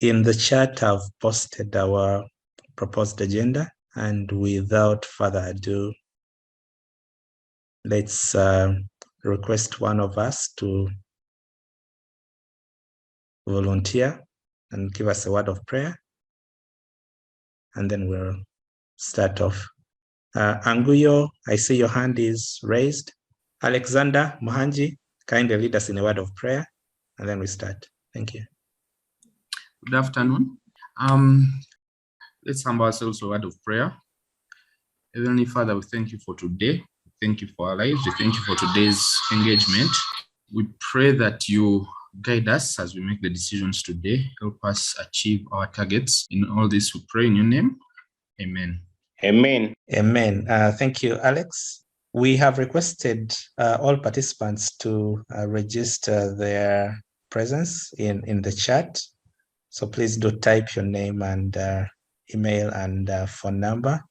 In the chat, I've posted our proposed agenda, and without further ado, let's request one of us to volunteer and give us a word of prayer, and then we'll start off. Anguyo, I see your hand is raised. Alexander Mohanji, kindly lead us in a word of prayer, and then we start. Thank you. Good afternoon. Let's humble ourselves a word of prayer. Heavenly Father, we thank you for today. Thank you for our lives. We thank you for today's engagement. We pray that you guide us as we make the decisions today. Help us achieve our targets. In all this, we pray in your name. Amen. Amen. Amen. Thank you, Alex. We have requested all participants to register their presence in the chat. So please do type your name and email and phone number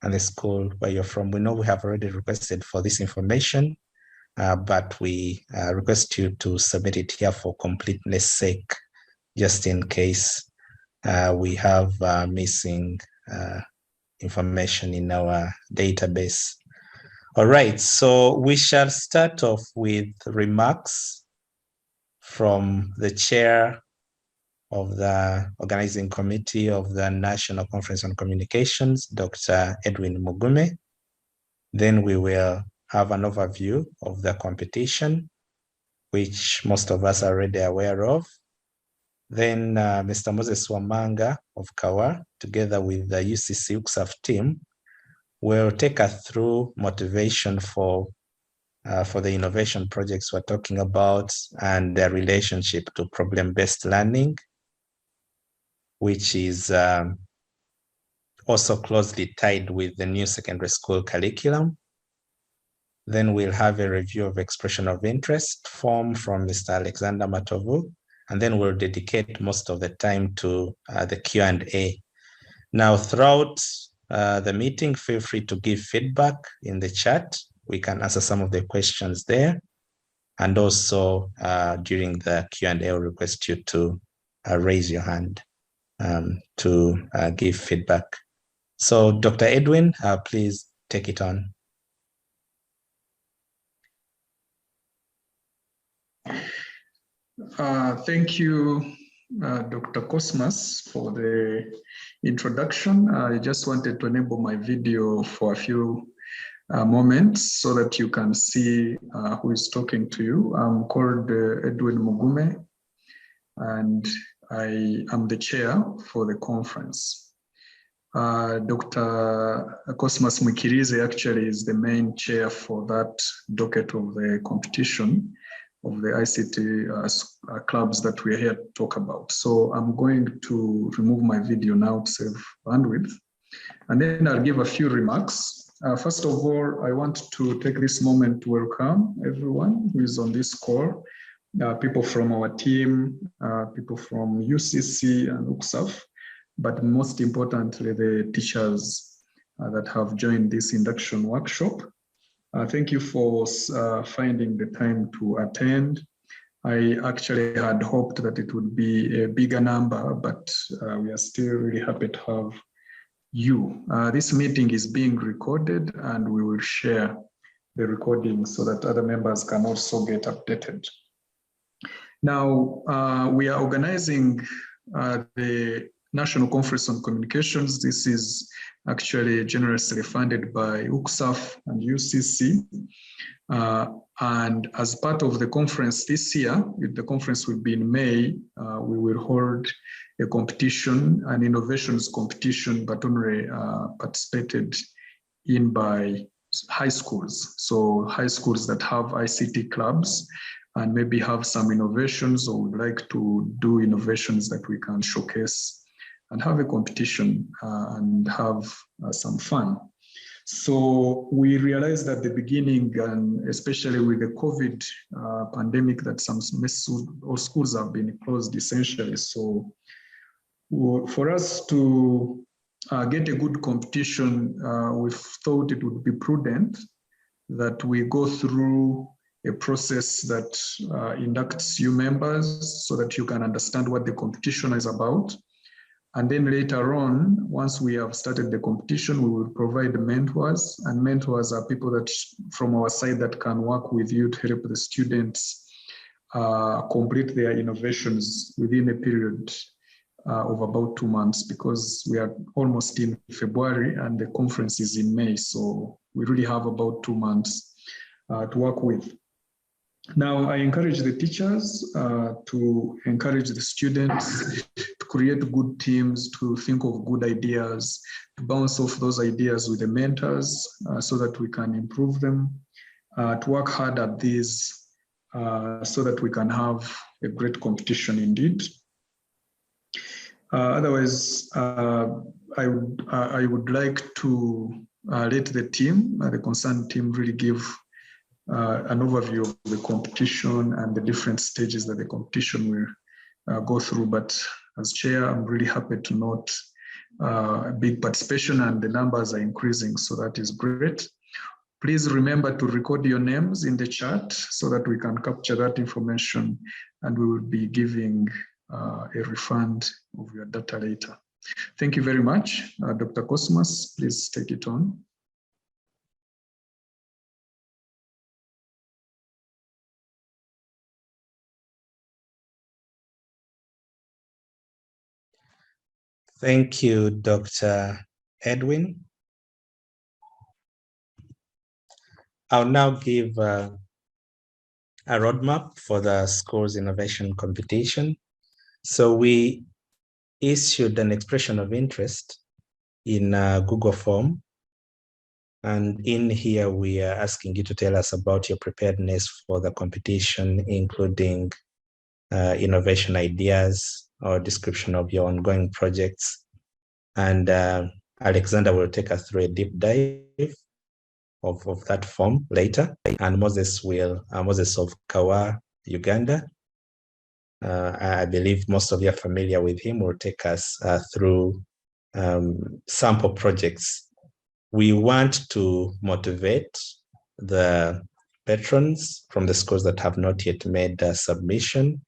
and the school where you're from. We know we have already requested for this information, but we request you to submit it here for completeness sake, just in case we have missing information in our database. All right, so we shall start off with remarks from the chair of the organizing committee of the National Conference on Communications, Dr. Edwin Mugume. Then we will have an overview of the competition, which most of us are already aware of. Then Mr. Moses Wamanga of Kawa, together with the UCC UCSAF team, will take us through motivation for the innovation projects we're talking about and their relationship to problem-based learning, which is also closely tied with the new secondary school curriculum. Then we'll have a review of expression of interest form from Mr. Alexander Matovu, and then we'll dedicate most of the time to the Q&A. Now, throughout the meeting, feel free to give feedback in the chat. We can answer some of the questions there. And also during the Q&A, I'll request you to raise your hand to give feedback. So Dr. Edwin, please take it on. Thank you, Dr. Cosmas, for the introduction. I just wanted to enable my video for a few moments so that you can see who is talking to you. I'm called Edwin Mugume, and I am the chair for the conference. Dr. Cosmas Mwikirize actually is the main chair for that docket of the competition of the ICT clubs that we're here to talk about. So I'm going to remove my video now to save bandwidth, and then I'll give a few remarks. First of all, I want to take this moment to welcome everyone who is on this call, people from our team, people from UCC and UCSAF, but most importantly, the teachers that have joined this induction workshop. Thank you for finding the time to attend. I actually had hoped that it would be a bigger number, but we are still really happy to have you. This meeting is being recorded, and we will share the recording so that other members can also get updated. Now, we are organizing the National Conference on Communications. This is actually generously funded by UCSAF and UCC. And as part of the conference this year, if the conference will be in May, we will hold a competition, an innovations competition, but only participated in by high schools. So high schools that have ICT clubs and maybe have some innovations or would like to do innovations that we can showcase and have a competition and have some fun. So we realized at the beginning, and especially with the COVID pandemic, that some schools have been closed essentially. So for us to get a good competition, we thought it would be prudent that we go through a process that inducts you members so that you can understand what the competition is about. And then later on, once we have started the competition, we will provide mentors, and mentors are people that from our side that can work with you to help the students complete their innovations within a period of about 2 months, because we are almost in February and the conference is in May. So we really have about 2 months to work with. Now, I encourage the teachers to encourage the students to create good teams, to think of good ideas, to bounce off those ideas with the mentors so that we can improve them, to work hard at these so that we can have a great competition indeed. Otherwise, I would like to let the team, the concerned team, really give an overview of the competition and the different stages that the competition will go through. But as chair, I'm really happy to note big participation and the numbers are increasing, so that is great. Please remember to record your names in the chat so that we can capture that information, and we will be giving a refund of your data later. Thank you very much. Dr. Cosmas, please take it on. Thank you, Dr. Edwin. I'll now give a roadmap for the schools innovation competition. So we issued an expression of interest in Google form. And in here, we are asking you to tell us about your preparedness for the competition, including innovation ideas or description of your ongoing projects. And Alexander will take us through a deep dive of that form later. And Moses of Kawa, Uganda. I believe most of you are familiar with him, will take us through sample projects. We want to motivate the patrons from the schools that have not yet made a submission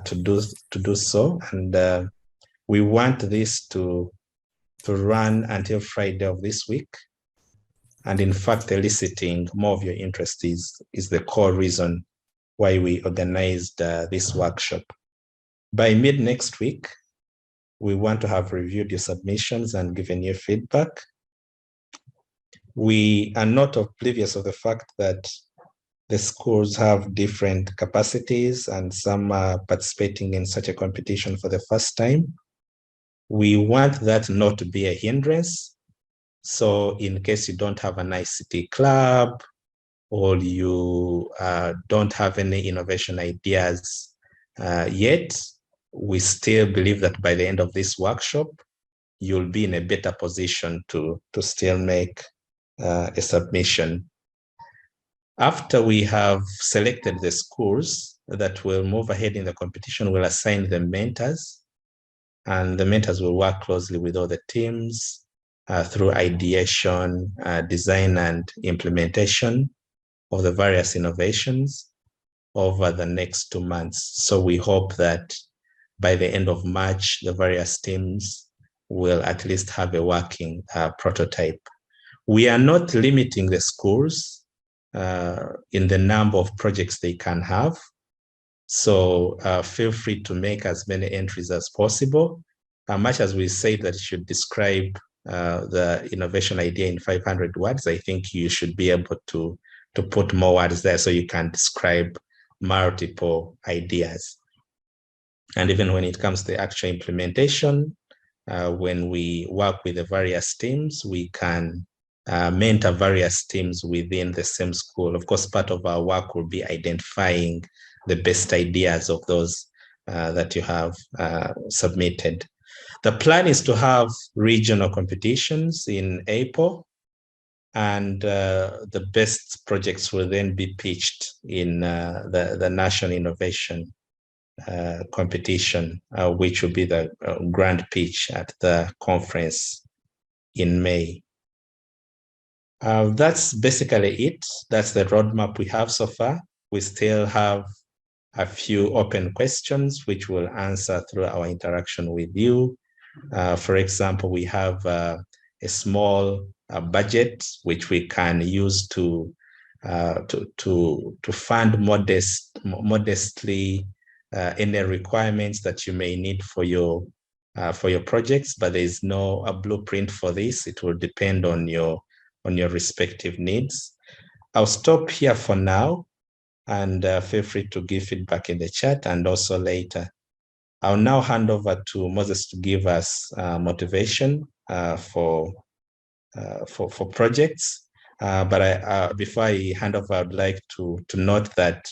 to do so, and we want this to run until Friday of this week. And in fact, eliciting more of your interest is the core reason why we organized this workshop. By mid next week, we want to have reviewed your submissions and given you feedback. We are not oblivious of the fact that the schools have different capacities and some are participating in such a competition for the first time. We want that not to be a hindrance. So in case you don't have an ICT club or you don't have any innovation ideas yet, we still believe that by the end of this workshop, you'll be in a better position to still make a submission. After we have selected the schools that will move ahead in the competition, we'll assign them mentors, and the mentors will work closely with all the teams through ideation, design, and implementation of the various innovations over the next 2 months. So we hope that by the end of March, the various teams will at least have a working prototype. We are not limiting the schools in the number of projects they can have. So feel free to make as many entries as possible. Much as we say that you should describe the innovation idea in 500 words, I think you should be able to put more words there so you can describe multiple ideas. And even when it comes to the actual implementation, when we work with the various teams, we can mentor various teams within the same school. Of course, part of our work will be identifying the best ideas of those that you have submitted. The plan is to have regional competitions in April, and the best projects will then be pitched in the National Innovation competition, which will be the grand pitch at the conference in May. That's basically it. That's the roadmap we have so far. we still have a few open questions which we'll answer through our interaction with you. For example, we have a small budget which we can use to fund modestly any requirements that you may need for your projects, but there is no a blueprint for this. It will depend on your respective needs. I'll stop here for now, and feel free to give feedback in the chat and also later. I'll now hand over to Moses to give us motivation for projects. But before I hand over, I'd like to note that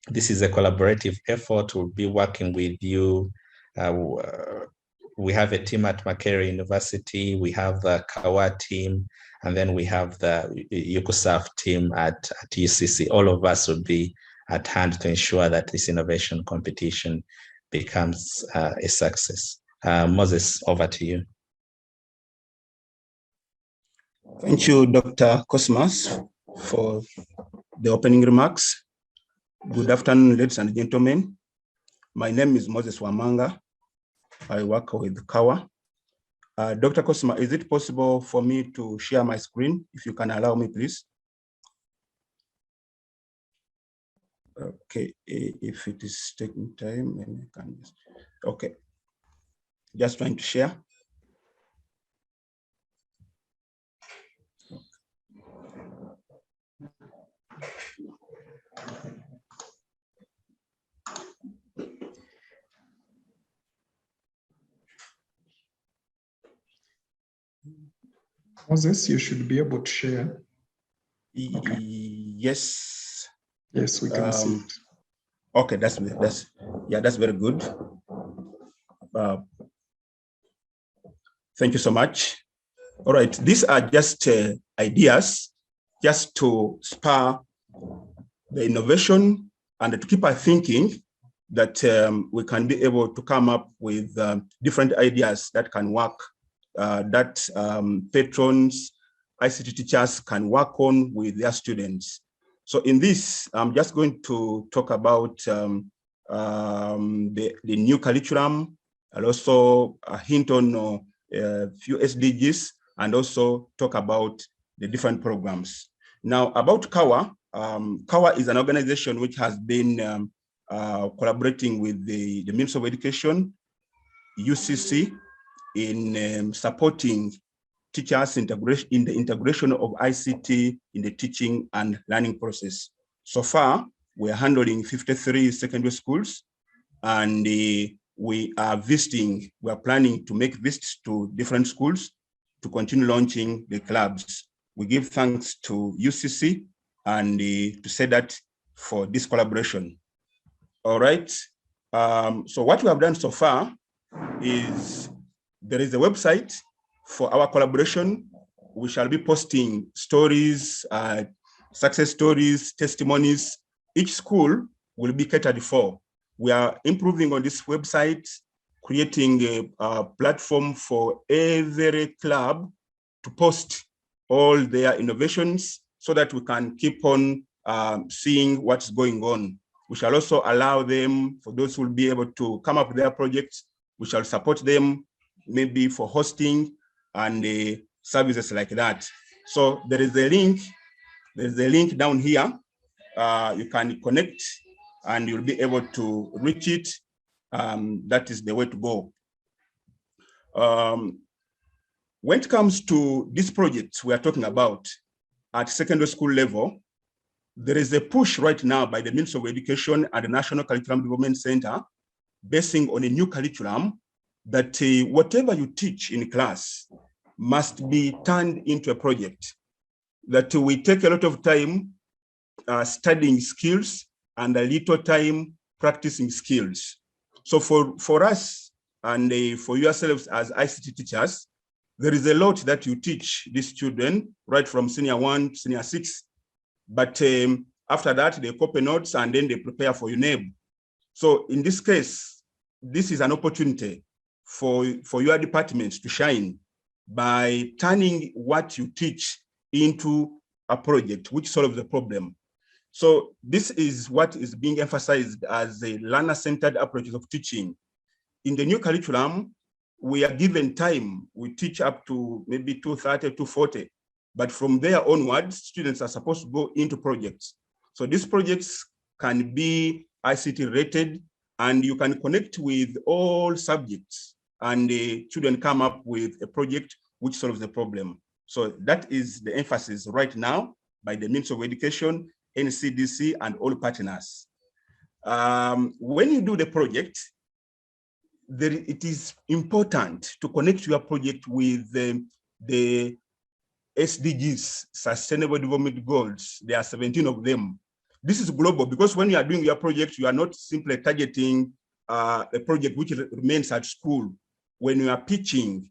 this is a collaborative effort. We'll be working with you. We have a team at Makerere University, we have the Kawa team, and then we have the UKUSAF team at UCC. All of us will be at hand to ensure that this innovation competition becomes a success. Moses, over to you. Thank you, Dr. Cosmas, for the opening remarks. Good afternoon, ladies and gentlemen. My name is Moses Wamanga. I work with Kawa. Dr. Cosma, is it possible for me to share my screen? If you can allow me, please. Okay, if it is taking time, then I can just, okay. Just trying to share. Moses, you should be able to share. Okay. Yes. Yes, we can see it. Okay, that's very good. Thank you so much. All right, these are just ideas just to spur the innovation and to keep our thinking that we can be able to come up with different ideas that can work, that patrons, ICT teachers can work on with their students. So in this, I'm just going to talk about the new curriculum, and also a hint on a few SDGs, and also talk about the different programs. Now about Kawa, Kawa is an organization which has been collaborating with the Ministry of Education, UCC, in supporting teachers in the integration of ICT in the teaching and learning process. So far, we are handling 53 secondary schools, and we are planning to make visits to different schools to continue launching the clubs. We give thanks to UCC and to say that for this collaboration. All right, so what we have done so far is there is a website for our collaboration. We shall be posting stories, success stories, testimonies. Each school will be catered for. We are improving on this website, creating a platform for every club to post all their innovations so that we can keep on seeing what's going on. We shall also allow them, for those who will be able to come up with their projects, we shall support them maybe for hosting and services like that. So there is a link. There's a link down here. You can connect and you'll be able to reach it. That is the way to go. When it comes to these projects we are talking about at secondary school level, there is a push right now by the Ministry of Education and the National Curriculum Development Center, basing on a new curriculum that whatever you teach in class must be turned into a project. That we take a lot of time studying skills and a little time practicing skills. So for us and for yourselves as ICT teachers, there is a lot that you teach these children right from senior 1, senior 6. But after that, they copy notes and then they prepare for UNEB. So in this case, this is an opportunity for your departments to shine by turning what you teach into a project which solves the problem. So this is what is being emphasized as a learner-centered approach of teaching. In the new curriculum, we are given time. We teach up to maybe 230, 240. But from there onwards, students are supposed to go into projects. So these projects can be ICT rated, and you can connect with all subjects, and the children come up with a project which solves the problem. So that is the emphasis right now by the Ministry of Education, NCDC, and all partners. When you do the project, it is important to connect your project with the SDGs, Sustainable Development Goals. There are 17 of them. This is global, because when you are doing your project, you are not simply targeting a project which remains at school. When you are pitching,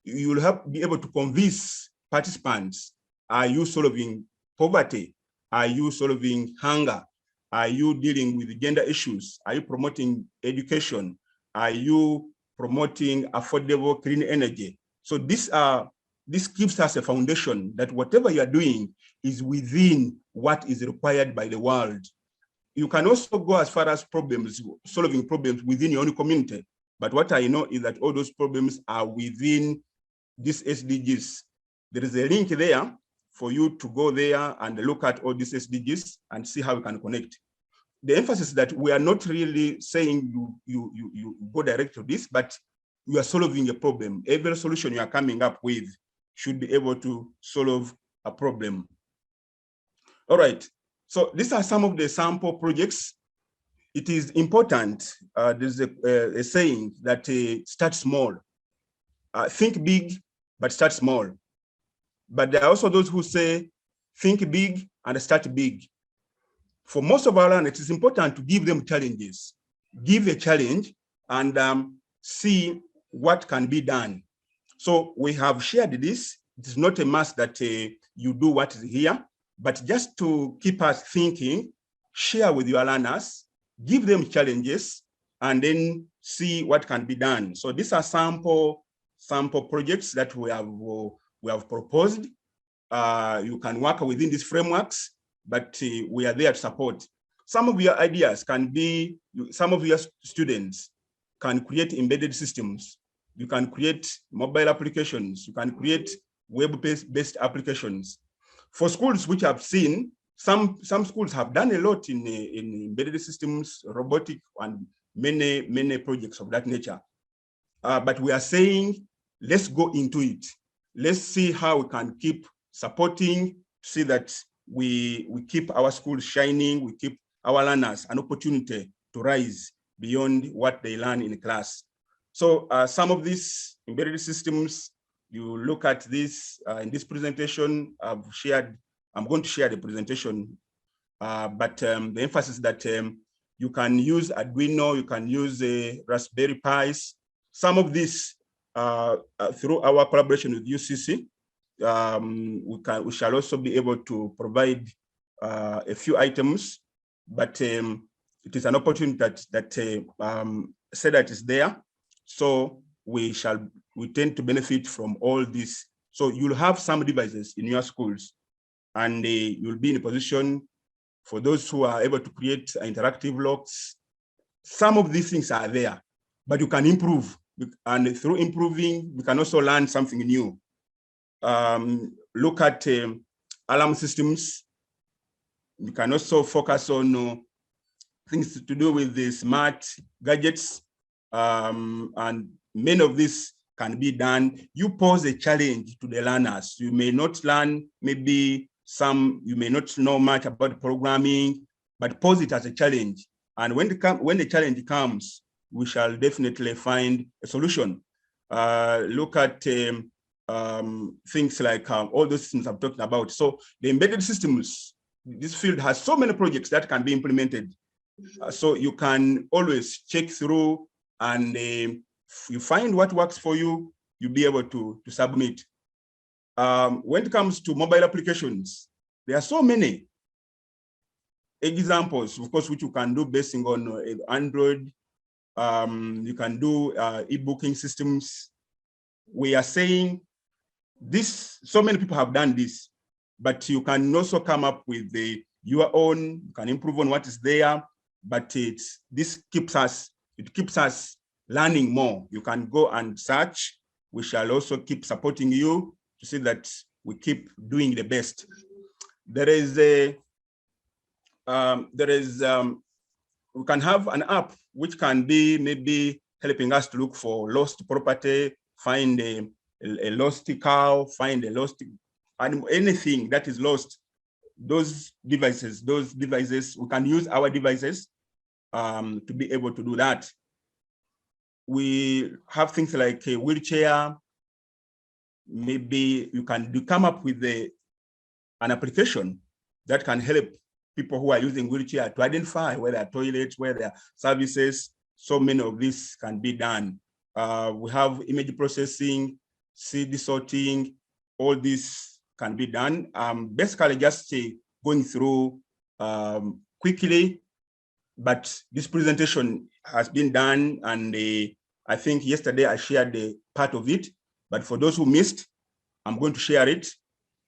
you will be able to convince participants. Are you solving poverty? Are you solving hunger? Are you dealing with gender issues? Are you promoting education? Are you promoting affordable clean energy? So this gives us a foundation that whatever you are doing is within what is required by the world. You can also go as far as solving problems within your own community. But what I know is that all those problems are within these SDGs. There is a link there for you to go there and look at all these SDGs and see how you can connect. The emphasis is that we are not really saying you go direct to this, but you are solving a problem. Every solution you are coming up with should be able to solve a problem. All right, so these are some of the sample projects. It is important, there's a saying that start small. Think big, but start small. But there are also those who say, think big and start big. For most of our learners, it is important to give them challenges. Give a challenge and see what can be done. So we have shared this. It is not a must that you do what is here, but just to keep us thinking, share with your learners, give them challenges, and then see what can be done. So these are sample projects that we have proposed. You can work within these frameworks, but we are there to support. Some of your ideas can be, some of your students can create embedded systems. You can create mobile applications. You can create web-based applications. For schools which I've seen, some schools have done a lot in embedded systems, robotic, and many projects of that nature. But we are saying, let's go into it. Let's see how we can keep supporting, see that we keep our schools shining, we keep our learners an opportunity to rise beyond what they learn in class. So some of these embedded systems, you look at this in this presentation. I'm going to share the presentation, but the emphasis that you can use Arduino, you can use Raspberry Pis. Some of this through our collaboration with UCC, we shall also be able to provide a few items, but it is an opportunity that SEDAT is there. So we tend to benefit from all this. So you'll have some devices in your schools, and you'll be in a position for those who are able to create interactive locks. Some of these things are there, but you can improve. And through improving, we can also learn something new. Look at alarm systems. We can also focus on things to do with the smart gadgets. And many of this can be done. You pose a challenge to the learners. You may not learn, maybe you may not know much about programming, but pose it as a challenge. And when the challenge comes, we shall definitely find a solution. Look at things like all those things I'm talking about. So the embedded systems, this field has so many projects that can be implemented. So you can always check through, and you find what works for you, you'll be able to submit. When it comes to mobile applications, there are so many examples, of course, which you can do based on Android. You can do e-booking systems. We are saying this, so many people have done this, but you can also come up with your own, you can improve on what is there, but this keeps us learning more. You can go and search. We shall also keep supporting you to see that we keep doing the best. There is we can have an app which can be maybe helping us to look for lost property, find a lost cow, find a lost animal, anything that is lost. Those devices, we can use our devices to be able to do that. We have things like a wheelchair. Maybe you can come up with an application that can help people who are using wheelchair to identify where there are toilets, where there are services. So many of this can be done. We have image processing, CD sorting, all this can be done. Basically just going through quickly, but this presentation has been done, and I think yesterday I shared the part of it, but for those who missed, I'm going to share it,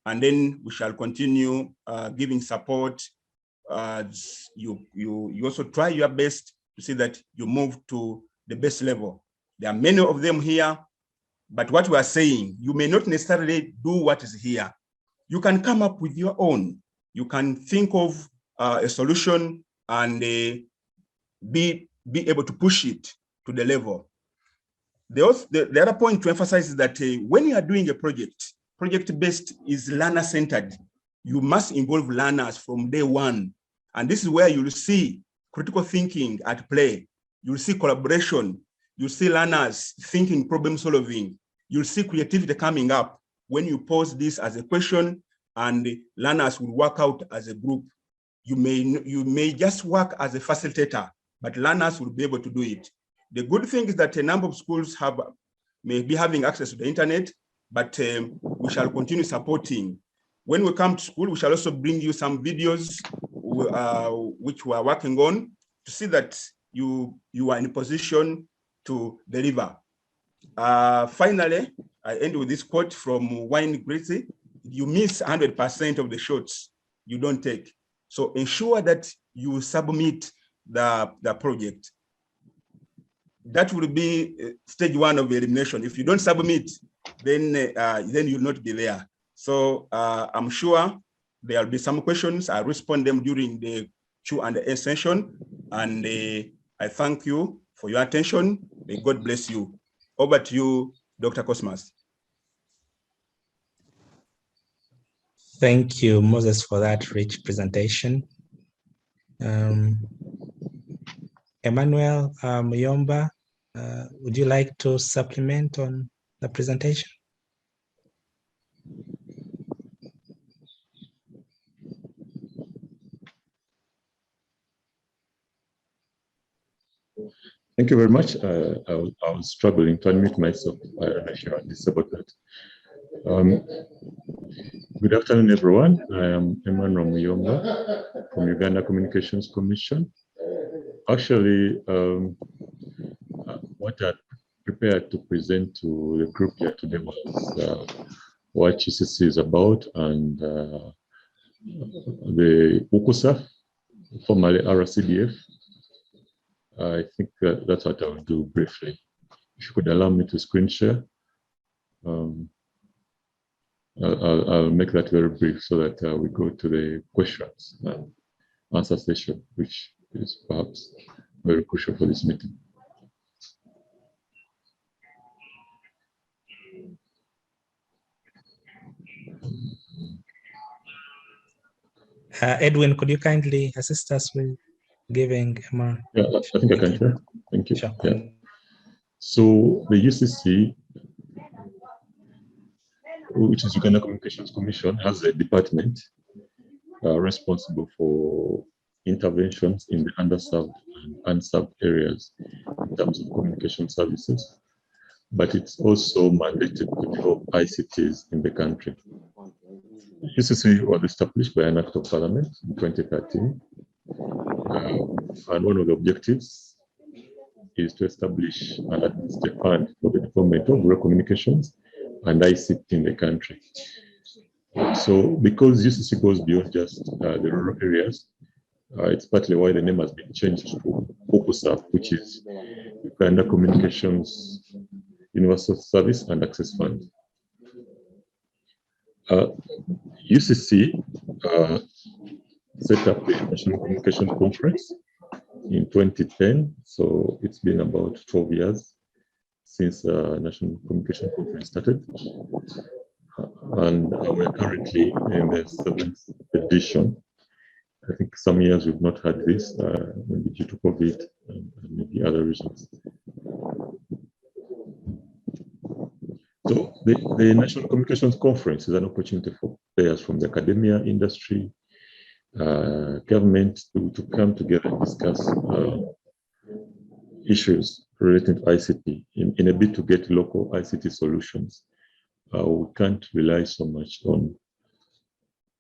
and then we shall continue giving support. You also try your best to see that you move to the best level. There are many of them here, but what we are saying, you may not necessarily do what is here. You can come up with your own. You can think of a solution and be able to push it to the level. The other point to emphasize is that when you are doing a project-based is learner-centered. You must involve learners from day one. And this is where you'll see critical thinking at play. You'll see collaboration. You'll see learners thinking problem solving. You'll see creativity coming up when you pose this as a question and learners will work out as a group. You may just work as a facilitator, but learners will be able to do it. The good thing is that a number of schools may be having access to the internet, but we shall continue supporting. When we come to school, we shall also bring you some videos which we are working on to see that you are in a position to deliver. Finally, I end with this quote from Wayne Gretzky: "You miss 100% of the shots you don't take." So ensure that you submit the project. That will be stage one of the elimination. If you don't submit, then you'll not be there. So I'm sure there'll be some questions. I'll respond them during the Q&A session. And I thank you for your attention. May God bless you. Over to you, Dr. Cosmas. Thank you, Moses, for that rich presentation. Emmanuel Muyomba, would you like to supplement on the presentation? Thank you very much. I was struggling to unmute myself. I don't know if you understand about that. Good afternoon, everyone. I am Emmanuel Muyomba from Uganda Communications Commission. Actually, what I prepared to present to the group here today was what GCC is about, and the UCUSA, formerly RCDF. I think that's what I will do briefly. If you could allow me to screen share, I'll make that very brief so that we go to the questions and answer session, which is perhaps very crucial for this meeting. Edwin, could you kindly assist us with giving Emma? Yeah, I think I can share. Thank you. Sure. Yeah. So the UCC, which is Uganda Communications Commission, has a department responsible for interventions in the underserved and unserved areas in terms of communication services, but it's also mandated to develop ICTs in the country. UCC was established by an act of parliament in 2013, and one of the objectives is to establish and administer a fund for the development of rural communications and ICT in the country. So because UCC goes beyond just the rural areas, it's partly why the name has been changed to UCUSAF, which is Uganda Communications Universal Service and Access Fund. UCC set up the National Communication Conference in 2010, so it's been about 12 years since National Communication Conference started. And we're currently in the 7th edition. I think some years we've not had this, maybe due to COVID and maybe other reasons. So the National Communications Conference is an opportunity for players from the academia, industry, government to come together and discuss issues related to ICT in a bid to get local ICT solutions. We can't rely so much on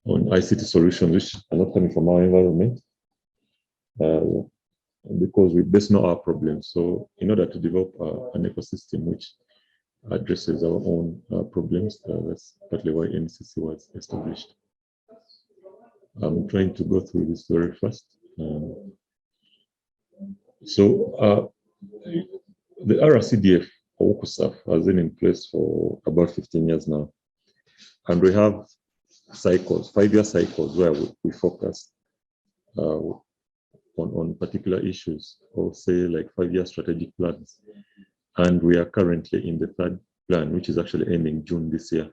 ICT solutions which are not coming from our environment because we best know our problems. So in order to develop an ecosystem which addresses our own problems, that's partly why NCC was established. I'm trying to go through this very fast. So the RCDF or UCUSAF has been in place for about 15 years now. And we have cycles, 5-year cycles, where we focus on particular issues, or say like 5-year strategic plans. And we are currently in the 3rd plan, which is actually ending June this year.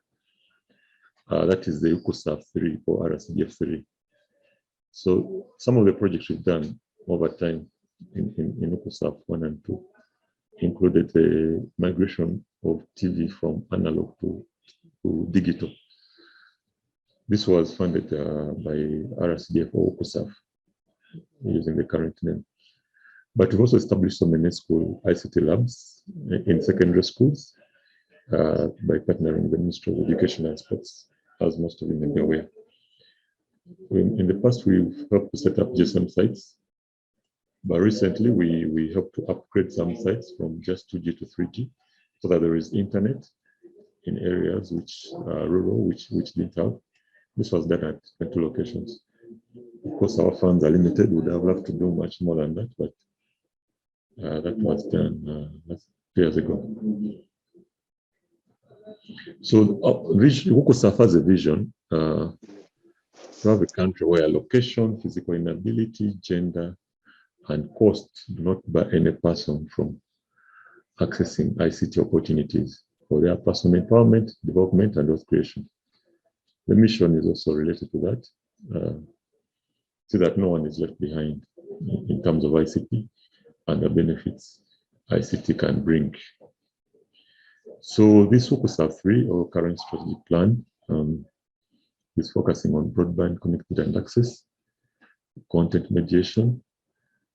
That is the UCUSAF 3 or RCDF 3. So some of the projects we've done over time in UCUSAF 1 and 2 included the migration of TV from analog to digital. This was funded by RCDF or UCUSAF using the current name. But we've also established some school ICT labs in secondary schools by partnering with the Ministry of Education and Sports, as most of you may be aware. In the past, we've helped to set up GSM sites, but recently we helped to upgrade some sites from just 2G to 3G so that there is internet in areas which are rural, which didn't have. This was done at 20 locations. Of course, our funds are limited. We would have loved to do much more than that, but that was done years ago. So UCUSAF has a vision to have a country where location, physical inability, gender, and cost do not bar any person from accessing ICT opportunities for their personal empowerment, development, and wealth creation. The mission is also related to that, so that no one is left behind in terms of ICT and the benefits ICT can bring. So this UCUSAF 3 or current strategic plan is focusing on broadband connectivity and access, content mediation,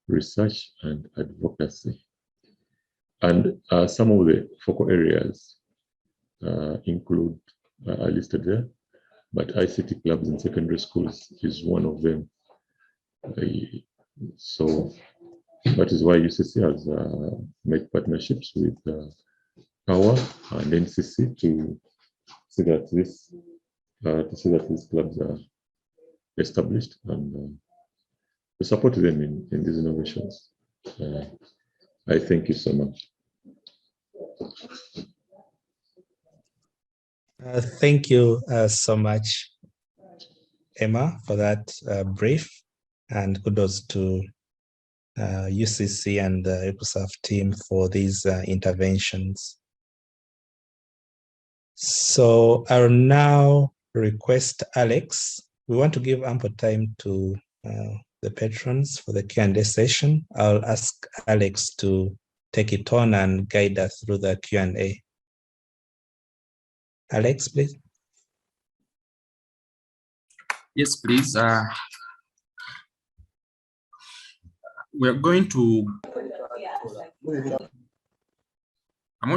research, and advocacy. And some of the focal areas include, are listed there, but ICT clubs in secondary schools is one of them. So that is why UCC has made partnerships with Power and NCC to see that these clubs are established and to support them in these innovations. I thank you so much. Thank you so much, Emma, for that brief, and kudos to UCC and the UCUSAF team for these interventions. So I'll now request Alex. We want to give ample time to the patrons for the Q&A session. I'll ask Alex to take it on and guide us through the Q&A. Alex, please. Yes, please. I'm going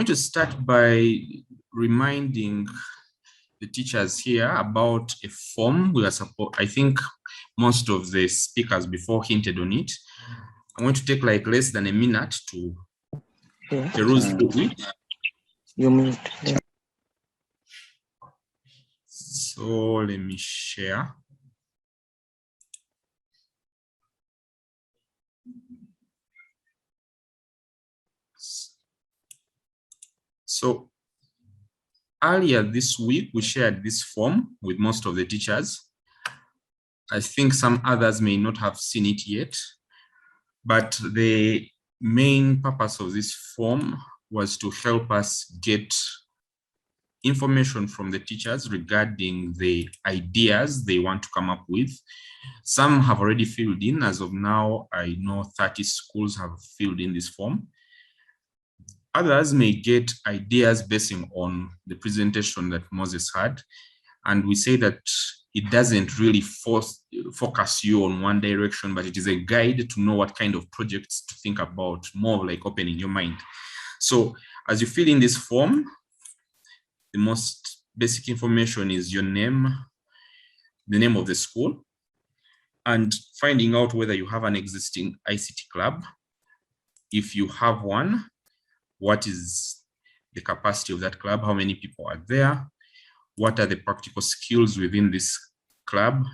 to start by reminding the teachers here about a form we are I think most of the speakers before hinted on it. I'm going to take like less than a minute to peruse through it. You mean? So So let me share. So earlier this week, we shared this form with most of the teachers. I think some others may not have seen it yet, but the main purpose of this form was to help us get information from the teachers regarding the ideas they want to come up with. Some have already filled in. As of now, I know 30 schools have filled in this form. Others may get ideas basing on the presentation that Moses had. And we say that it doesn't really focus you on one direction, but it is a guide to know what kind of projects to think about, more like opening your mind. So as you fill in this form, the most basic information is your name, the name of the school, and finding out whether you have an existing ICT club. If you have one, what is the capacity of that club? How many people are there? What are the practical skills within this club?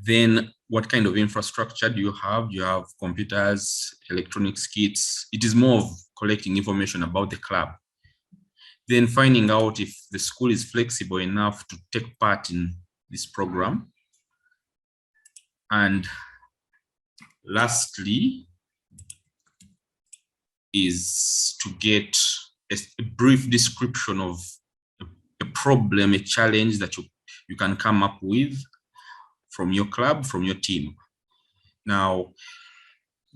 Then what kind of infrastructure do you have? Do you have computers, electronics kits? It is more of collecting information about the club. Then finding out if the school is flexible enough to take part in this program. And lastly is to get a brief description of a problem, a challenge that you can come up with from your club, from your team. Now,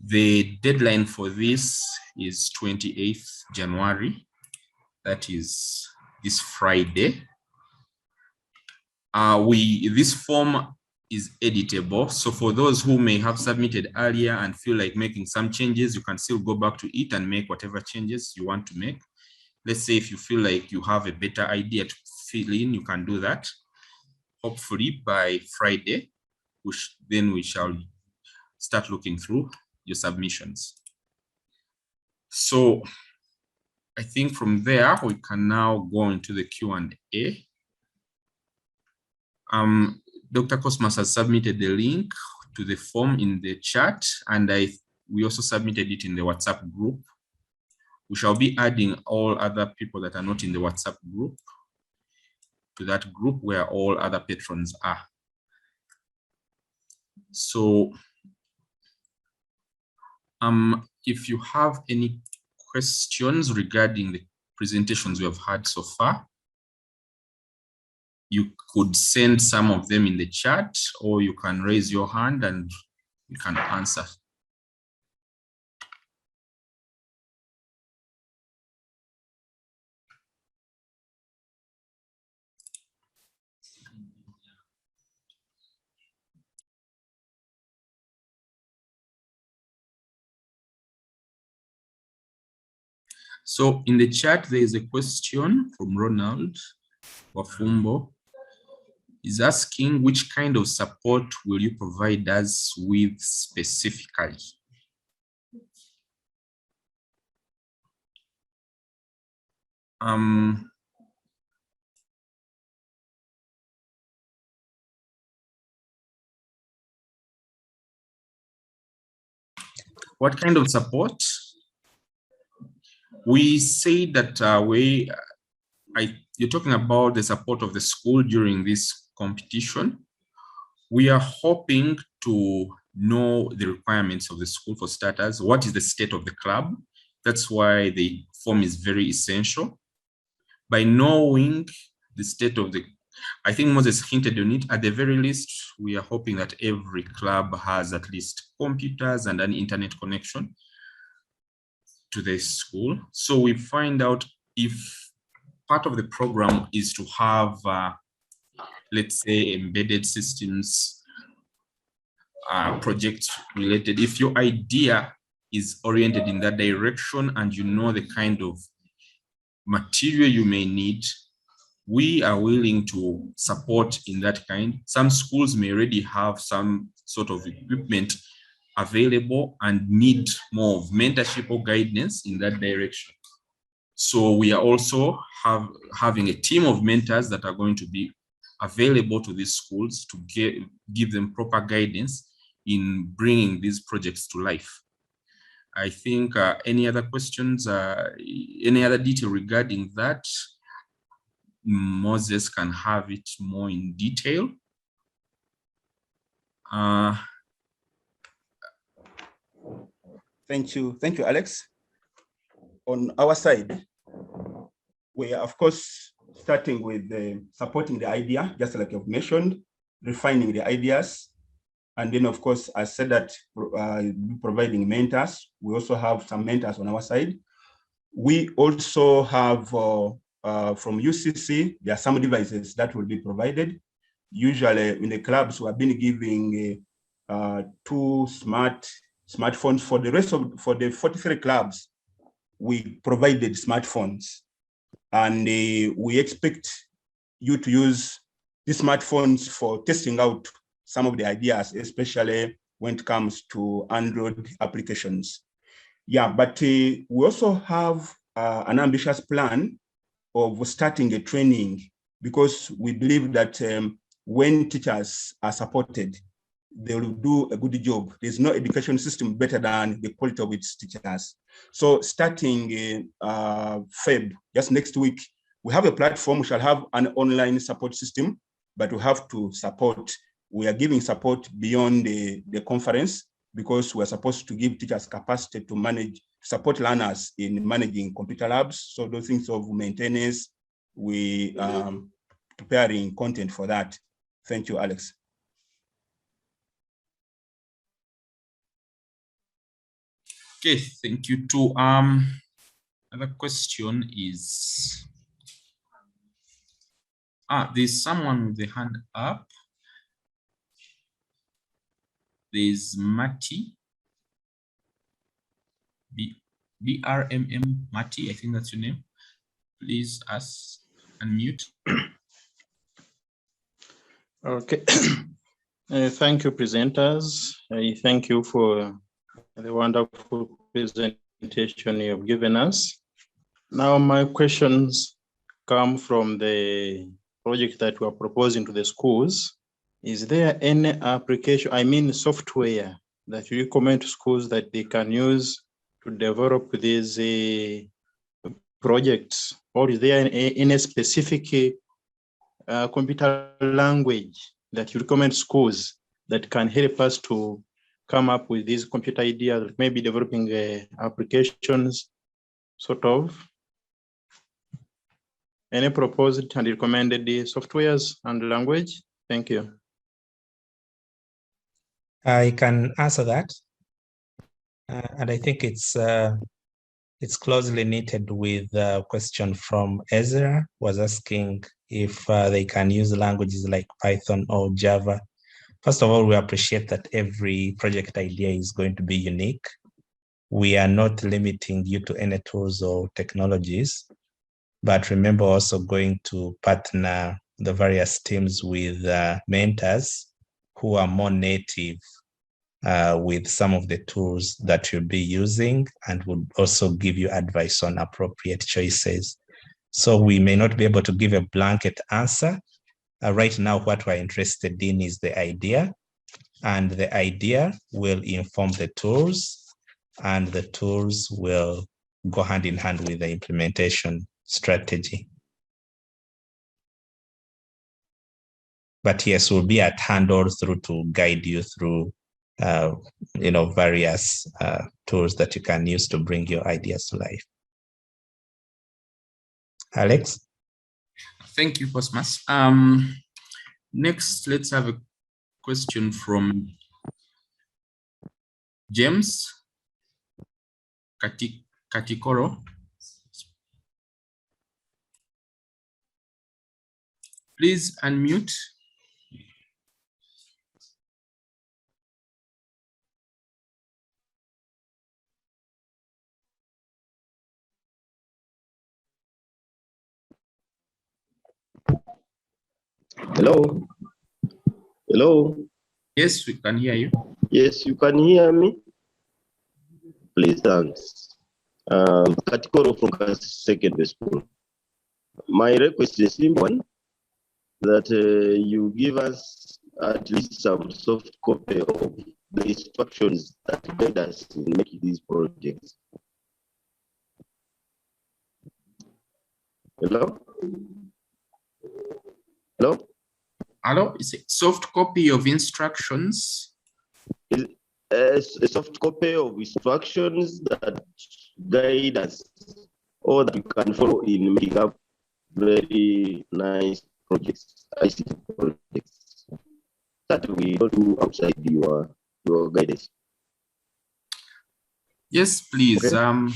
the deadline for this is 28th January. That is this Friday. This form is editable. So for those who may have submitted earlier and feel like making some changes, you can still go back to it and make whatever changes you want to make. Let's say if you feel like you have a better idea to fill in, you can do that. Hopefully by Friday, then we shall start looking through your submissions. So I think from there, we can now go into the Q&A. Dr. Cosmas has submitted the link to the form in the chat, and we also submitted it in the WhatsApp group. We shall be adding all other people that are not in the WhatsApp group to that group where all other patrons are. So if you have any questions regarding the presentations we have had so far, you could send some of them in the chat, or you can raise your hand and you can answer. So in the chat, there is a question from Ronald Wafumbo. He's asking, which kind of support will you provide us with specifically? What kind of support? We say that you're talking about the support of the school during this competition. We are hoping to know the requirements of the school for starters. What is the state of the club? That's why the form is very essential. By knowing the state of I think Moses hinted on it, at the very least, we are hoping that every club has at least computers and an internet connection to the school. So we find out if part of the program is to have, let's say, embedded systems, project related. If your idea is oriented in that direction and you know the kind of material you may need, we are willing to support in that kind. Some schools may already have some sort of equipment available and need more of mentorship or guidance in that direction. So we are also having a team of mentors that are going to be available to these schools to give them proper guidance in bringing these projects to life. I think any other questions, any other detail regarding that, Moses can have it more in detail. Thank you, Alex. On our side, we are, of course, starting with supporting the idea, just like you've mentioned, refining the ideas. And then, of course, I said that providing mentors. We also have some mentors on our side. We also have, from UCC, there are some devices that will be provided. Usually in the clubs, we have been giving 2 smartphones. For the 43 clubs, we provided smartphones. And we expect you to use the smartphones for testing out some of the ideas, especially when it comes to Android applications. Yeah, but we also have an ambitious plan of starting a training, because we believe that when teachers are supported, they will do a good job. There's no education system better than the quality of its teachers. So starting Feb, just next week, we have a platform. We shall have an online support system, but we have to support. We are giving support beyond the conference, because we are supposed to give teachers capacity to manage, support learners in managing computer labs. So those things of maintenance, we preparing content for that. Thank you, Alex. Okay, thank you too. Another question is, there's someone with the hand up. There's Matty, BRMM Matty, I think that's your name. Please unmute. Okay. Thank you, presenters. I thank you for the wonderful presentation you have given us. Now, my questions come from the project that we are proposing to the schools. Is there any application, I mean software, that you recommend to schools that they can use to develop these projects? Or is there any specific computer language that you recommend schools that can help us to come up with these computer ideas, maybe developing applications, sort of? Any proposed and recommended softwares and language? Thank you. I can answer that. And I think it's closely knitted with a question from Ezra, was asking if they can use languages like Python or Java. First of all, we appreciate that every project idea is going to be unique. We are not limiting you to any tools or technologies, but remember also going to partner the various teams with mentors who are more native with some of the tools that you'll be using, and would also give you advice on appropriate choices. So we may not be able to give a blanket answer. Right now, what we're interested in is the idea, and the idea will inform the tools, and the tools will go hand in hand with the implementation strategy. But yes, we'll be at hand all through to guide you through various tools that you can use to bring your ideas to life. Alex? Thank you, Cosmas. Next, let's have a question from James Katikoro. Please unmute. Hello. Hello. Yes, we can hear you. Yes, you can hear me. Please Katikoro from secondary school. My request is a simple one, that you give us at least some soft copy of the instructions that guide us in making these projects. Hello? Hello? Hello, is it soft copy of instructions? A soft copy of instructions that guide us or that you can follow in making up very nice projects, ICT projects, that we don't do outside your guidance. Yes, please. Okay.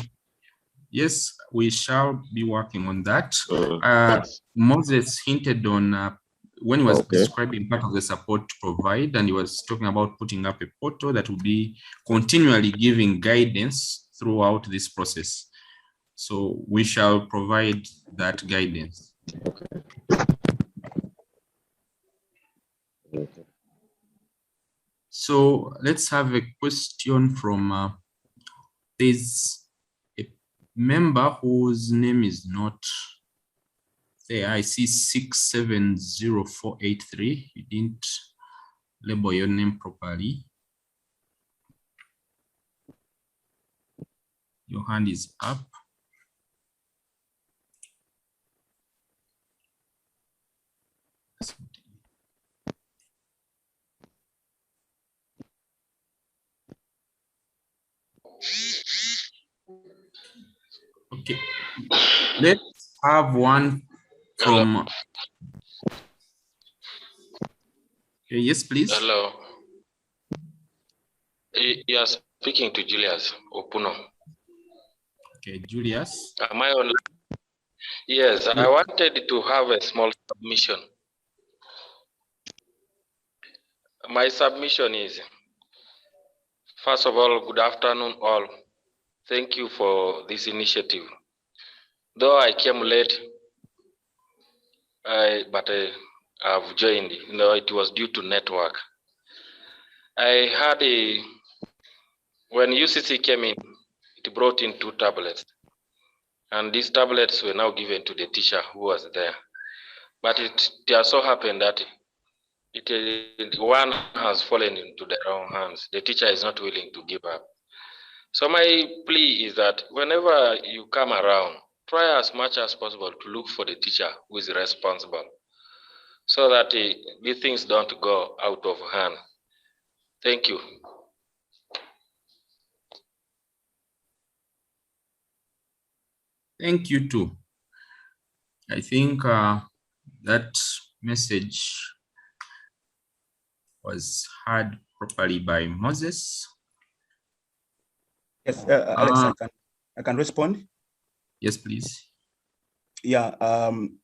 Yes, we shall be working on that. Thanks. Moses hinted on when he was Okay. describing part of the support to provide, and he was talking about putting up a portal that will be continually giving guidance throughout this process. So we shall provide that guidance. Okay. Okay. So let's have a question from there's a member whose name is not there. I see 670483. You didn't label your name properly. Your hand is up. Okay, let's have one from. Yes, please. Hello. You are speaking to Julius Opuno. Okay, Julius. Am I on? Yes, I wanted to have a small submission. My submission is, first of all, good afternoon all. Thank you for this initiative. Though I came late, but I've joined. It was due to network. I had when UCC came in, it brought in 2 tablets. And these tablets were now given to the teacher who was there. But it has so happened that one has fallen into the wrong hands. The teacher is not willing to give up. So my plea is that whenever you come around, try as much as possible to look for the teacher who is responsible, so that these things don't go out of hand. Thank you. Thank you too. I think that message was heard properly by Moses. Yes, Alex, I can respond. Yes, please. Yeah,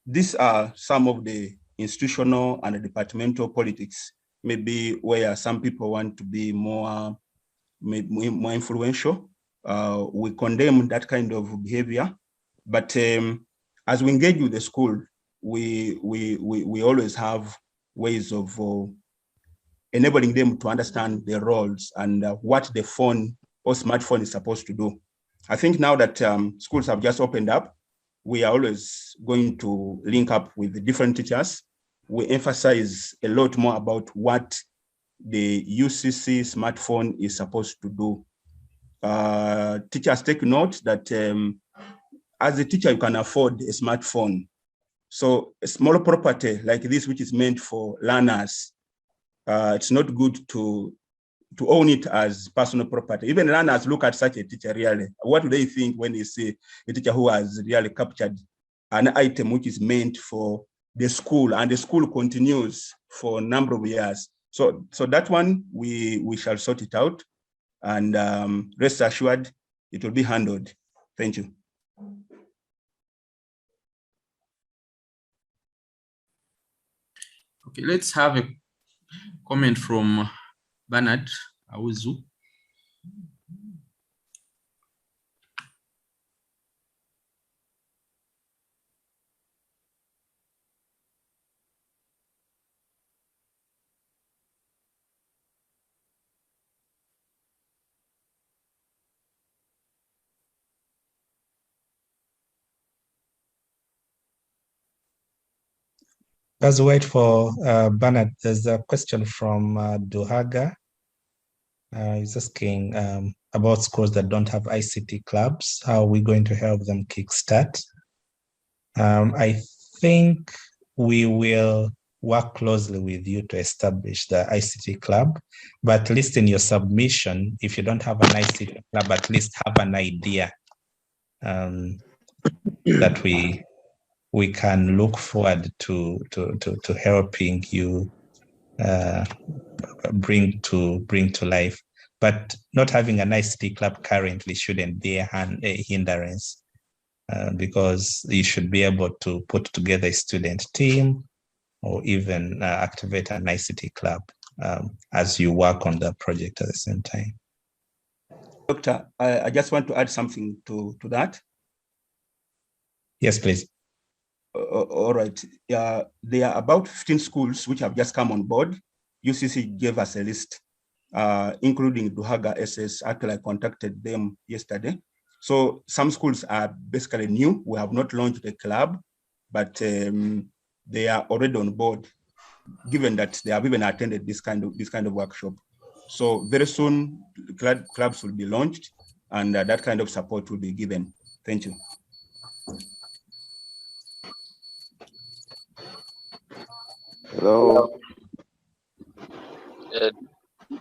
these are some of the institutional and departmental politics, maybe where some people want to be more influential. We condemn that kind of behavior, but as we engage with the school, we always have ways of enabling them to understand their roles and what the phone or smartphone is supposed to do. I think now that schools have just opened up, we are always going to link up with the different teachers. We emphasize a lot more about what the UCC smartphone is supposed to do. Teachers take note that as a teacher, you can afford a smartphone. So a small property like this, which is meant for learners, it's not good to own it as personal property. Even learners look at such a teacher really. What do they think when they see a teacher who has really captured an item which is meant for the school, and the school continues for a number of years? So that one, we shall sort it out, and rest assured it will be handled. Thank you. Okay, let's have a comment from Bernard Awuzu. Let's wait for Bernard. There's a question from Duhaga. He's asking about schools that don't have ICT clubs. How are we going to help them kickstart? I think we will work closely with you to establish the ICT club, but at least in your submission, if you don't have an ICT club, at least have an idea that we can look forward to helping you bring to life. But not having an ICT club currently shouldn't be a hindrance, because you should be able to put together a student team or even activate an ICT club as you work on the project at the same time. Doctor, I just want to add something to that. Yes, please. All right. There are about 15 schools which have just come on board. UCC gave us a list, including Duhaga SS. Actually, I contacted them yesterday. So some schools are basically new. We have not launched a club, but they are already on board, given that they have even attended this kind of workshop. So very soon, clubs will be launched, and that kind of support will be given. Thank you. Hello.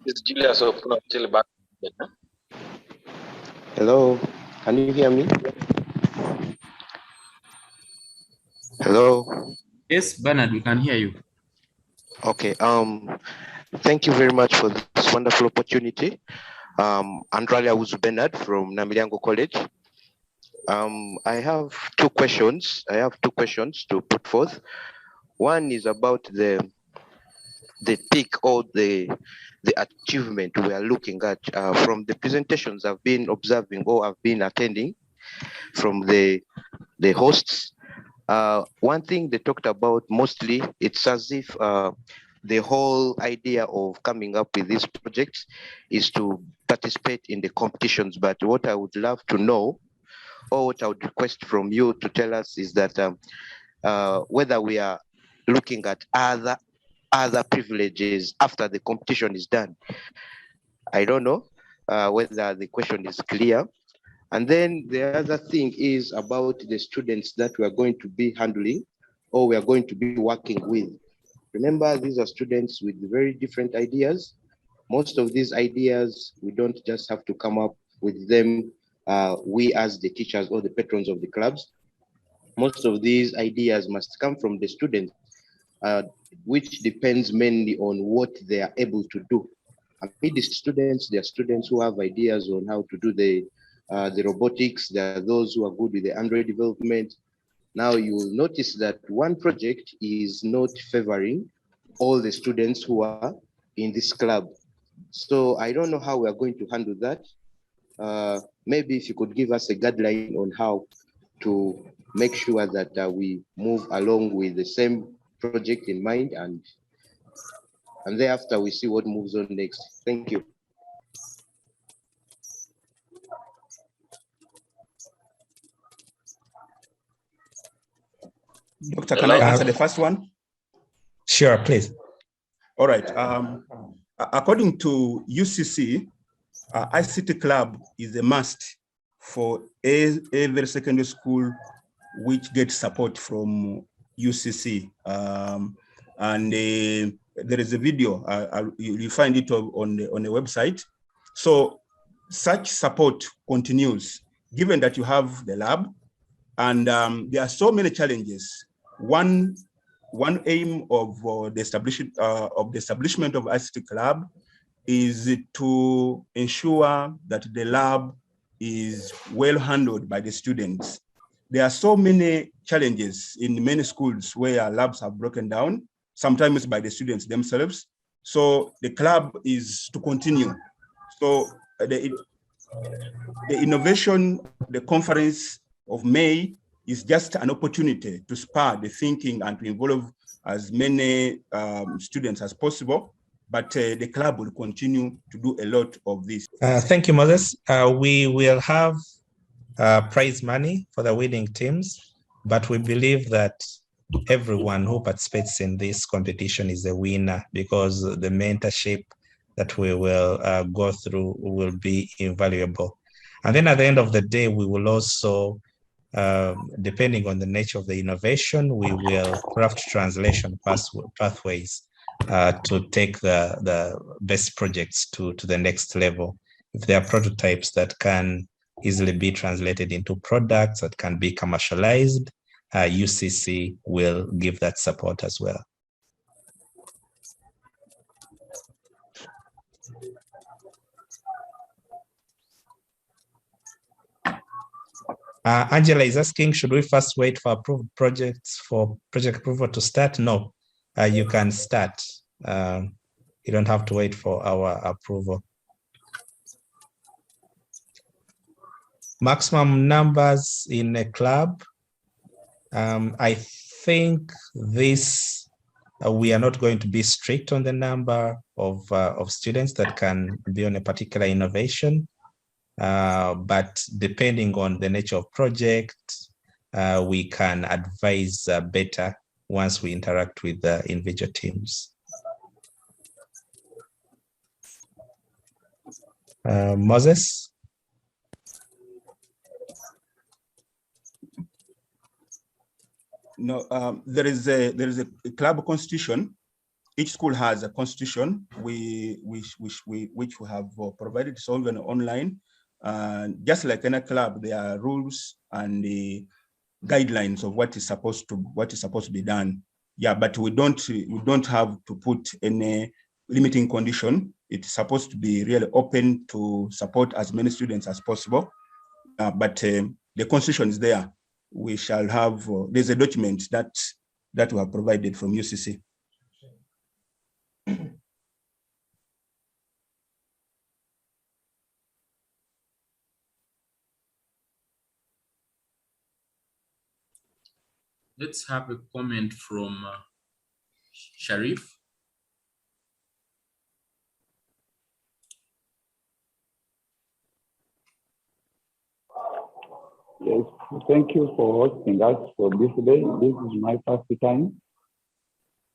Is Julius still back? Hello. Can you hear me? Hello. Yes, Bernard, we can hear you. Okay. Thank you very much for this wonderful opportunity. Andralia Bernard from Namiliango College. I have two questions. To put forth. One is about the peak or the achievement we are looking at from the presentations I've been observing or I've been attending from the hosts. One thing they talked about mostly, it's as if the whole idea of coming up with these projects is to participate in the competitions. But what I would love to know, or what I would request from you to tell us, is that whether we are looking at other privileges after the competition is done. I don't know whether the question is clear. And then the other thing is about the students that we are going to be handling or we are going to be working with. Remember, these are students with very different ideas. Most of these ideas, we don't just have to come up with them, we as the teachers or the patrons of the clubs. Most of these ideas must come from the students, which depends mainly on what they are able to do. Amid the students, there are students who have ideas on how to do the robotics. There are those who are good with the Android development. Now you will notice that one project is not favoring all the students who are in this club. So I don't know how we are going to handle that. Maybe if you could give us a guideline on how to make sure that we move along with the same project in mind, and thereafter we see what moves on next. Thank you. Doctor, can I answer the first one? Sure, please. All right. According to UCC, ICT Club is a must for every secondary school which gets support from UCC. And there is a video, you find it on the website. So such support continues, given that you have the lab, and there are so many challenges. One aim of the establishment of ICT Club is to ensure that the lab is well handled by the students. There are so many challenges in many schools where labs have broken down, sometimes by the students themselves. So the club is to continue. So the innovation, the conference of May is just an opportunity to spur the thinking and to involve as many students as possible. But the club will continue to do a lot of this. Thank you, Moses. We will have prize money for the winning teams, but we believe that everyone who participates in this competition is a winner, because the mentorship that we will go through will be invaluable. And then at the end of the day, we will also, depending on the nature of the innovation, we will craft translation pathways to take the best projects to the next level. If there are prototypes that can easily be translated into products that can be commercialized, UCC will give that support as well. Angela is asking, should we first wait for approved projects for project approval to start? No, you can start. You don't have to wait for our approval. Maximum numbers in a club. I think this, we are not going to be strict on the number of students that can be on a particular innovation. But depending on the nature of project, we can advise better once we interact with the individual teams. Moses? No, there is a club constitution. Each school has a constitution which we have provided, solved online. Just like any club, there are rules and the guidelines of what is supposed to be done. Yeah, but we don't have to put any limiting condition. It's supposed to be really open to support as many students as possible. But the constitution is there. We shall have, there's a document that we have provided from UCC. Let's have a comment from Sharif. Yes, thank you for hosting us for this day. This is my first time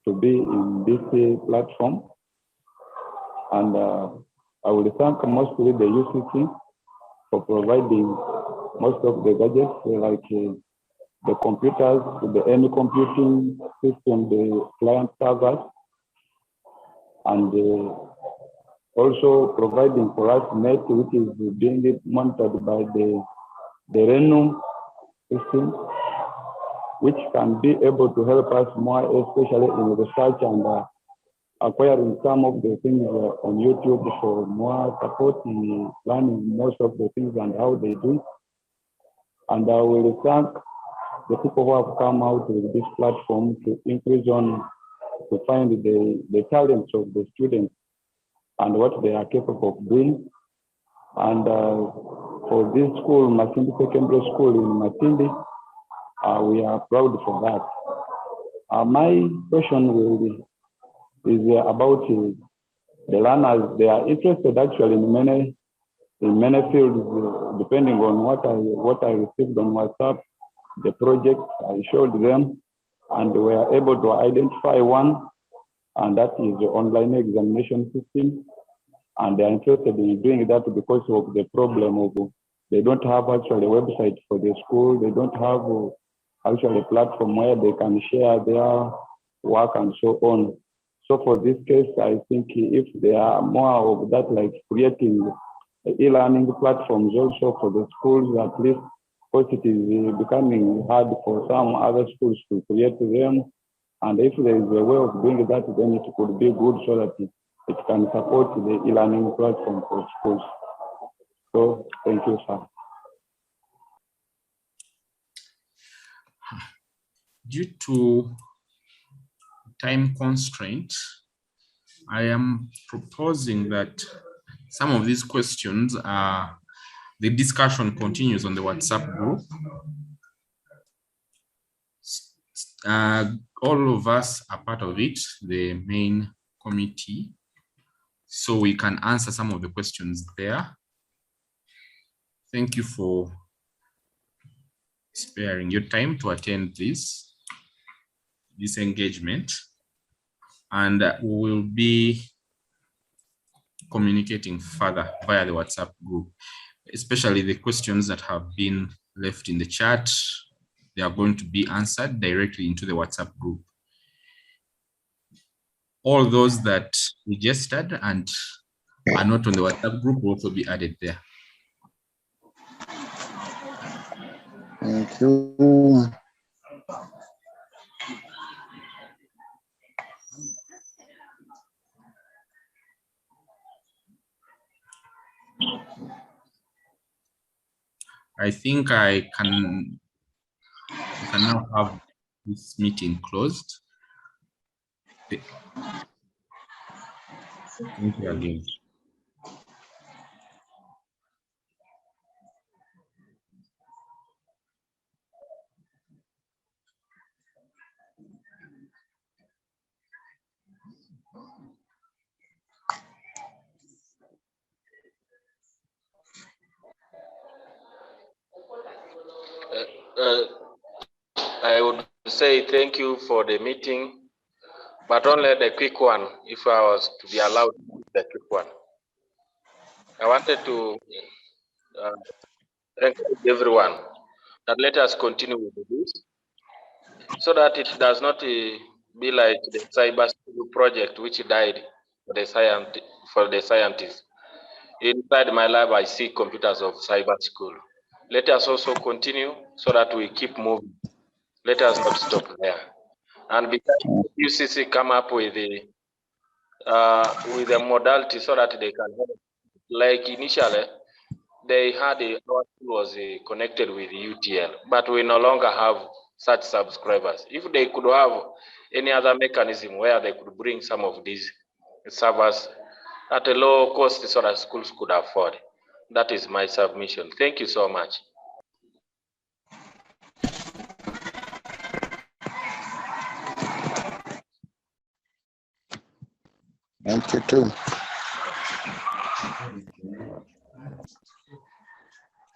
to be in this platform. And I will thank mostly the UCC for providing most of the gadgets, like the computers, the any computing system, the client servers, and also providing for us net, which is being monitored by the Renu system, which can be able to help us more, especially in research and acquiring some of the things on YouTube for more support in learning most of the things and how they do. And I will thank the people who have come out with this platform to increase on, to find the talents of the students and what they are capable of doing. And for this school, Matindi Secondary School in Matindi, we are proud for that. My question is about the learners. They are interested actually in many fields, depending on what I received on WhatsApp. The project I showed them, and we are able to identify one, and that is the online examination system. And they are interested in doing that because of the problem of they don't have actually a website for the school. They don't have actually a platform where they can share their work and so on. So for this case, I think if there are more of that, like creating e-learning platforms also for the schools, at least, because it is becoming hard for some other schools to create them. And if there is a way of doing that, then it could be good so that it can support the e-learning platform for schools. So thank you, sir. Due to time constraints, I am proposing that some of these questions the discussion continues on the WhatsApp group. All of us are part of it, the main committee, so we can answer some of the questions there. Thank you for sparing your time to attend this. this engagement, and we will be communicating further via the WhatsApp group, especially the questions that have been left in the chat. They are going to be answered directly into the WhatsApp group. All those that registered and are not on the WhatsApp group will also be added there. Thank you. I think I can now have this meeting closed. Thank you again. I would say thank you for the meeting, but only the quick one, if I was to be allowed the quick one. I wanted to thank everyone that let us continue with this so that it does not be like the cyber school project which died for the scientists. Inside my lab, I see computers of cyber school. Let us also continue so that we keep moving. Let us not stop there. And because UCC come up with the modality so that they can help. Like initially, they had our school was connected with UTL, but we no longer have such subscribers. If they could have any other mechanism where they could bring some of these servers at a low cost so that schools could afford, that is my submission. Thank you so much. Thank you too.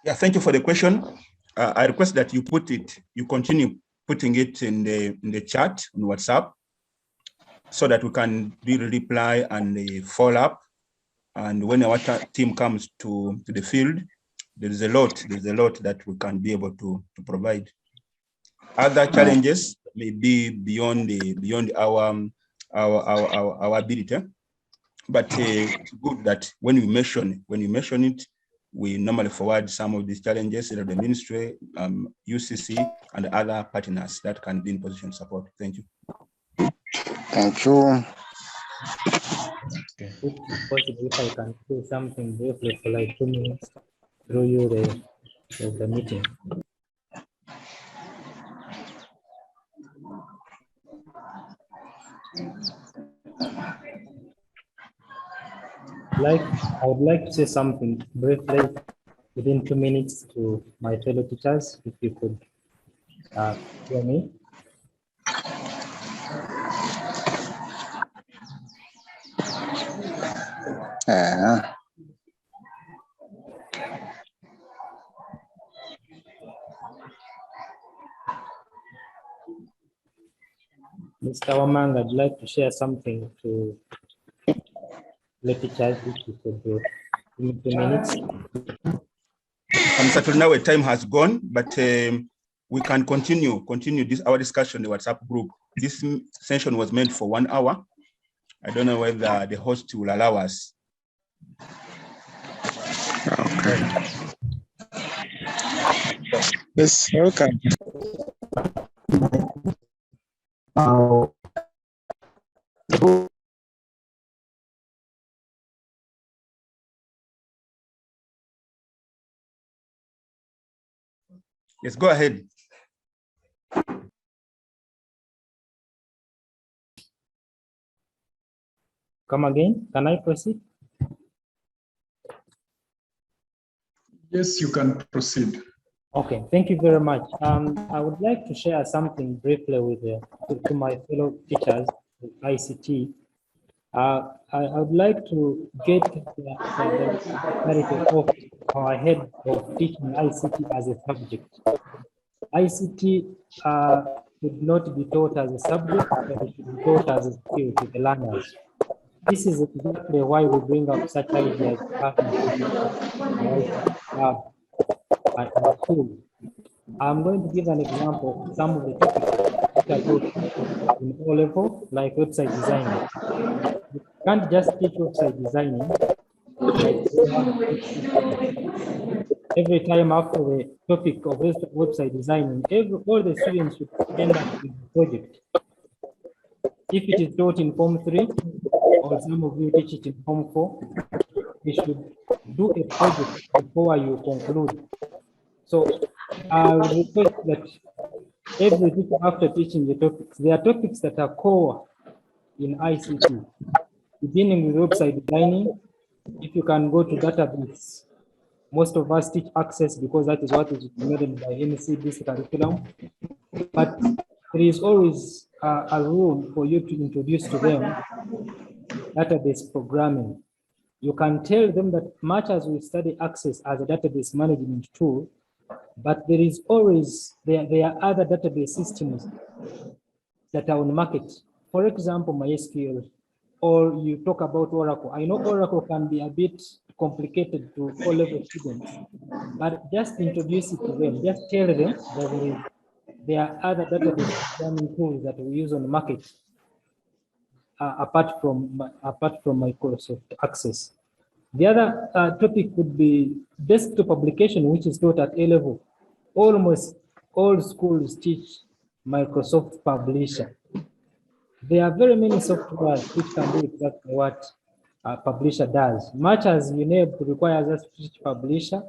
Yeah, thank you for the question. I request that you continue putting it in the chat on WhatsApp so that we can really reply and follow up. And when our team comes to the field, there's a lot that we can be able to provide. Other challenges may be beyond our ability, but it's good that when you mention it, we normally forward some of these challenges to the ministry, UCC, and other partners that can be in position to support. Thank you. Thank you. If possible, if I can say something briefly for like 2 minutes through you the meeting. I would like to say something briefly within 2 minutes to my fellow teachers, if you could hear me. Mr. Wamang, I'd like to share something to let teachers, if you could do. Give me 2 minutes. I'm certain now time has gone, but we can continue our discussion in the WhatsApp group. This session was meant for 1 hour. I don't know whether the host will allow us. Okay. Yes, okay. Yes, go ahead. Come again, can I proceed? Yes, you can proceed. Okay, thank you very much. I would like to share something briefly with to my fellow teachers with ICT. I would like to get the clarity of our head of teaching ICT as a subject. ICT should not be taught as a subject, but it should be taught as a skill to the learners. This is exactly why we bring up such ideas having lab at school. I'm going to give an example of some of the topics that are taught in O level, like website design. You can't just teach website designing, like every time after the topic of website designing, all the students should end up with a project. If it is taught in Form 3, or some of you teach it in Form 4, you should do a project before you conclude. So I would request that every teacher, after teaching the topics, there are topics that are core in ICT, beginning with website designing. If you can go to database, most of us teach Access because that is what is recommended by NC this curriculum. But there is always a room for you to introduce to them database programming. You can tell them that much as we study Access as a database management tool, but there is always, there are other database systems that are on the market. For example, MySQL, or you talk about Oracle. I know Oracle can be a bit complicated to O-level students, but just introduce it to them. Just tell them that there are other database programming tools that we use on the market, apart from Microsoft Access. The other topic would be desktop application, which is taught at A level. Almost all schools teach Microsoft Publisher. There are very many softwares which can do exactly what Publisher does. Much as UNEB requires us to teach Publisher,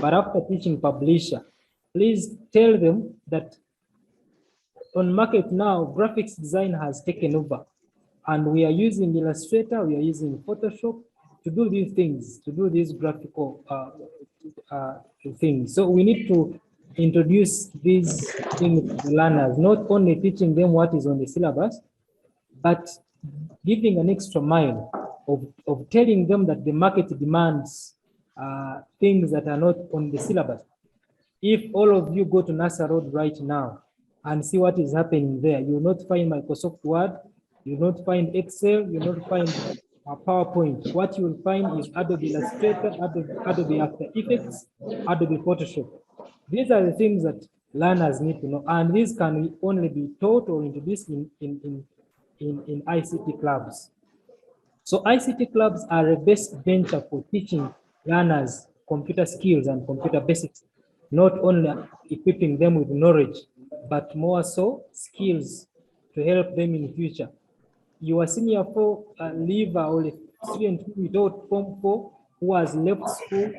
but after teaching Publisher, please tell them that on market now, graphics design has taken over, and we are using Illustrator, we are using Photoshop to do these things, to do these graphical things. So we need to introduce these things to the learners, not only teaching them what is on the syllabus, but giving an extra mile of telling them that the market demands things that are not on the syllabus. If all of you go to NASA Road right now and see what is happening there, you will not find Microsoft Word, you will not find Excel, you will not find PowerPoint. What you will find is Adobe Illustrator, Adobe After Effects, Adobe Photoshop. These are the things that learners need to know, and these can only be taught or introduced in ICT clubs. So ICT clubs are a best venture for teaching learners computer skills and computer basics, not only equipping them with knowledge, but more so skills to help them in the future. Your senior 4 leaver or a student who without Form 4 who has left school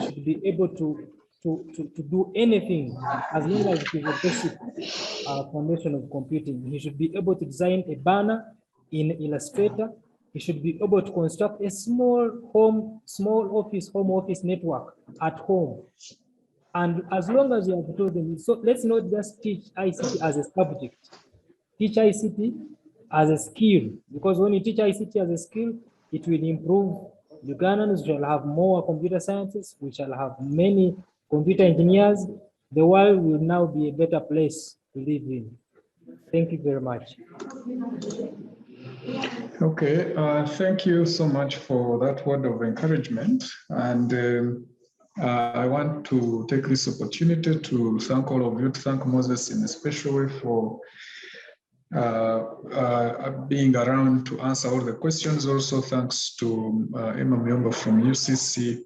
should be able to do anything as long as it is a basic foundation of computing. He should be able to design a banner in Illustrator. He should be able to construct a small home office network at home. And as long as you have told them, so let's not just teach ICT as a subject. Teach ICT as a skill, because when you teach ICT as a skill, it will improve Ugandans. We shall have more computer scientists, we shall have many computer engineers. The world will now be a better place to live in. Thank you very much. Okay, thank you so much for that word of encouragement. And I want to take this opportunity to thank all of you, to thank Moses in a special way for being around to answer all the questions. Also, thanks to Emma Myomba from UCC,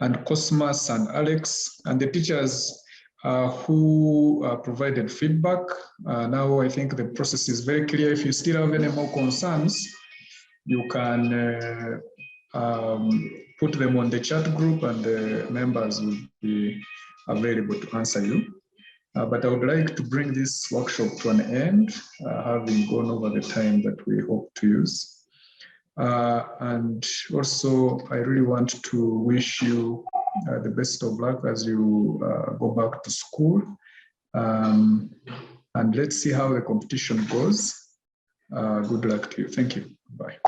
and Cosmas and Alex, and the teachers who provided feedback. Now I think the process is very clear. If you still have any more concerns, you can put them on the chat group and the members will be available to answer you. But I would like to bring this workshop to an end, having gone over the time that we hope to use. And also, I really want to wish you the best of luck as you go back to school. And let's see how the competition goes. Good luck to you. Thank you. Bye.